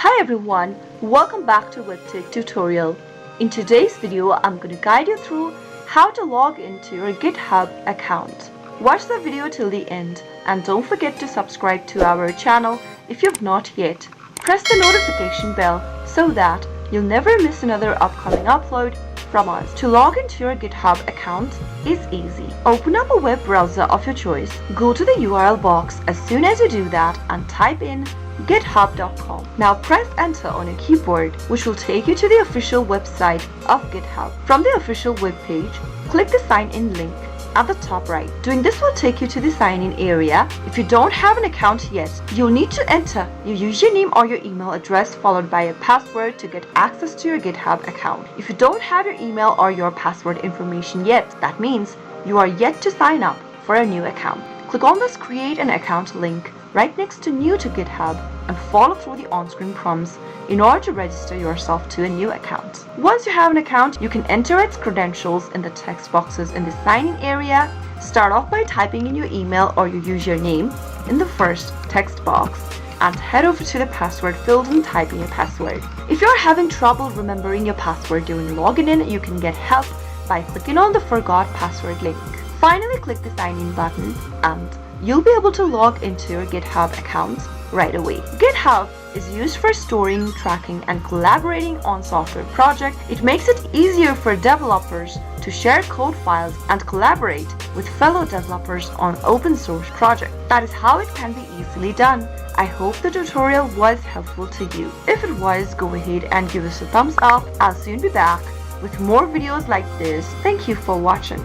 Hi everyone, welcome back to Webtech Tutorial. In today's video, I'm going to guide you through how to log into your GitHub account. Watch the video till the end and don't forget to subscribe to our channel if you've not yet. Press the notification bell so that you'll never miss another upcoming upload from us. To log into your GitHub account is easy. Open up a web browser of your choice. Go to the URL box as soon as you do that and type in github.com. Now press enter on your keyboard, which will take you to the official website of GitHub. From the official web page, click the sign in link at the top right. Doing this will take you to the sign in area. If you don't have an account yet, you'll need to enter your username or your email address followed by a password to get access to your GitHub account. If you don't have your email or your password information yet, that means you are yet to sign up for a new account. Click on this create an account link right next to new to GitHub and follow through the on-screen prompts in order to register yourself to a new account. Once you have an account, you can enter its credentials in the text boxes in the sign-in area. Start off by typing in your email or your username in the first text box and head over to the password field and type in your password. If you're having trouble remembering your password during logging in, you can get help by clicking on the Forgot Password link. Finally, click the sign in button and you'll be able to log into your GitHub account right away. GitHub is used for storing, tracking, and collaborating on software projects. It makes it easier for developers to share code files and collaborate with fellow developers on open source projects. That is how it can be easily done. I hope the tutorial was helpful to you. If it was, go ahead and give us a thumbs up. I'll soon be back with more videos like this. Thank you for watching.